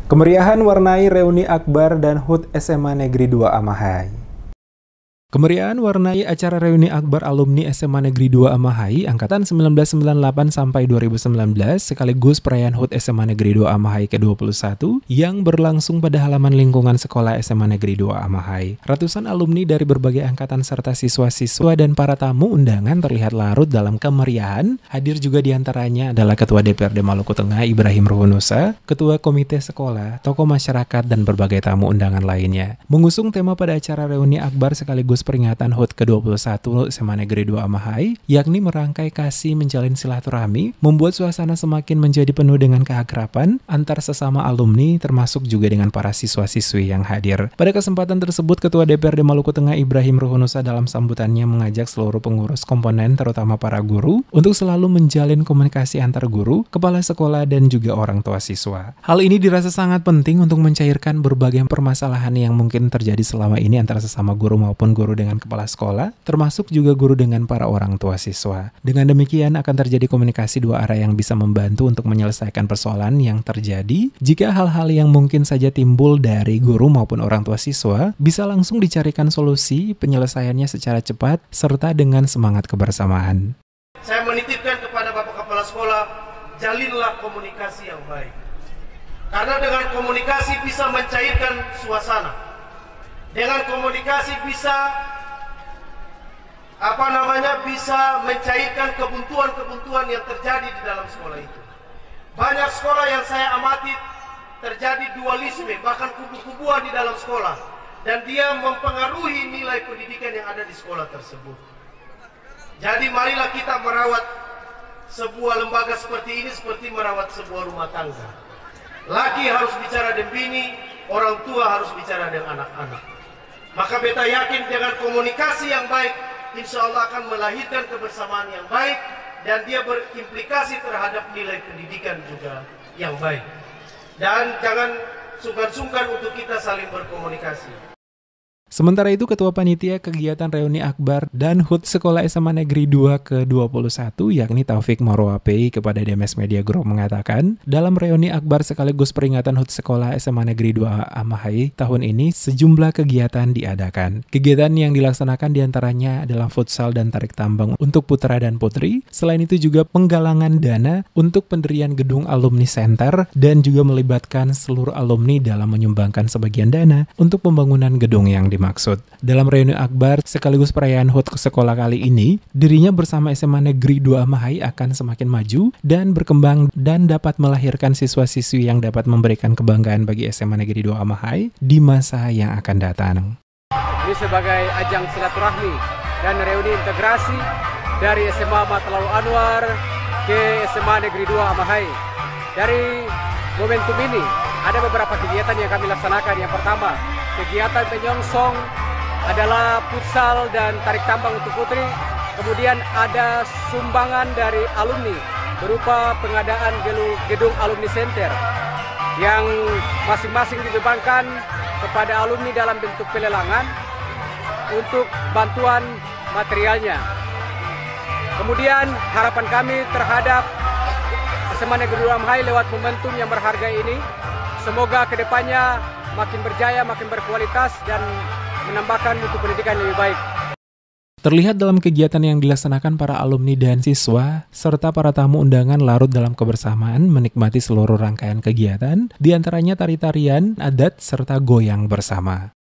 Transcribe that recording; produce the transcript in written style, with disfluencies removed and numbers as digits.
Kemeriahan warnai reuni akbar dan HUT SMA Negeri 2 Amahai. Kemeriahan warnai acara reuni akbar alumni SMA Negeri 2 Amahai angkatan 1998 sampai 2019 sekaligus perayaan HUT SMA Negeri 2 Amahai ke-21 yang berlangsung pada halaman lingkungan sekolah SMA Negeri 2 Amahai. Ratusan alumni dari berbagai angkatan serta siswa-siswa dan para tamu undangan terlihat larut dalam kemeriahan. Hadir juga diantaranya adalah Ketua DPRD Maluku Tengah Ibrahim Ruhunusa, Ketua Komite Sekolah, tokoh masyarakat dan berbagai tamu undangan lainnya. Mengusung tema pada acara reuni akbar sekaligus peringatan HUT ke-21 SMA Negeri 2 Amahai, yakni merangkai kasih menjalin silaturahmi, membuat suasana semakin menjadi penuh dengan keakraban antar sesama alumni, termasuk juga dengan para siswa-siswi yang hadir. Pada kesempatan tersebut, Ketua DPRD Maluku Tengah Ibrahim Ruhunusa dalam sambutannya mengajak seluruh pengurus komponen, terutama para guru, untuk selalu menjalin komunikasi antar guru, kepala sekolah, dan juga orang tua siswa. Hal ini dirasa sangat penting untuk mencairkan berbagai permasalahan yang mungkin terjadi selama ini antara sesama guru maupun guru dengan kepala sekolah, termasuk juga guru dengan para orang tua siswa. Dengan demikian akan terjadi komunikasi dua arah yang bisa membantu untuk menyelesaikan persoalan yang terjadi. Jika hal-hal yang mungkin saja timbul dari guru maupun orang tua siswa, bisa langsung dicarikan solusi penyelesaiannya secara cepat serta dengan semangat kebersamaan. Saya menitipkan kepada Bapak Kepala Sekolah, jalinlah komunikasi yang baik. Karena dengan komunikasi bisa mencairkan suasana. Dengan komunikasi bisa bisa mencairkan kebuntuan-kebuntuan yang terjadi di dalam sekolah itu. Banyak sekolah yang saya amati terjadi dualisme, bahkan kubu-kubuan di dalam sekolah, dan dia mempengaruhi nilai pendidikan yang ada di sekolah tersebut. Jadi marilah kita merawat sebuah lembaga seperti ini seperti merawat sebuah rumah tangga. Laki harus bicara dengan bini, orang tua harus bicara dengan anak-anak. Maka beta yakin dengan komunikasi yang baik, insya Allah akan melahirkan kebersamaan yang baik, dan dia berimplikasi terhadap nilai pendidikan juga yang baik. Dan jangan sungkan-sungkan untuk kita saling berkomunikasi. Sementara itu, Ketua Panitia Kegiatan Reuni Akbar dan HUT Sekolah SMA Negeri 2 ke-21, yakni Taufik Marwapei kepada DMS Media Group mengatakan, dalam reuni akbar sekaligus peringatan HUT Sekolah SMA Negeri 2 Amahai tahun ini, sejumlah kegiatan diadakan. Kegiatan yang dilaksanakan diantaranya adalah futsal dan tarik tambang untuk putra dan putri. Selain itu juga penggalangan dana untuk pendirian gedung alumni center dan juga melibatkan seluruh alumni dalam menyumbangkan sebagian dana untuk pembangunan gedung yang dimaksud. Dalam reuni akbar sekaligus perayaan HUT sekolah kali ini, dirinya bersama SMA Negeri 2 Amahai akan semakin maju dan berkembang dan dapat melahirkan siswa-siswi yang dapat memberikan kebanggaan bagi SMA Negeri 2 Amahai di masa yang akan datang. Ini sebagai ajang silaturahmi dan reuni integrasi dari SMA Matlaul Anwar ke SMA Negeri 2 Amahai. Dari momentum ini ada beberapa kegiatan yang kami laksanakan. Yang pertama, kegiatan penyongsong adalah futsal dan tarik tambang untuk putri. Kemudian ada sumbangan dari alumni berupa pengadaan gedung alumni center yang masing-masing dibebankan kepada alumni dalam bentuk pelelangan untuk bantuan materialnya. Kemudian harapan kami terhadap SMA Negeri 2 Amahai lewat momentum yang berharga ini, semoga kedepannya makin berjaya, makin berkualitas, dan menambahkan mutu pendidikan lebih baik. Terlihat dalam kegiatan yang dilaksanakan para alumni dan siswa, serta para tamu undangan larut dalam kebersamaan menikmati seluruh rangkaian kegiatan, diantaranya tari-tarian, adat, serta goyang bersama.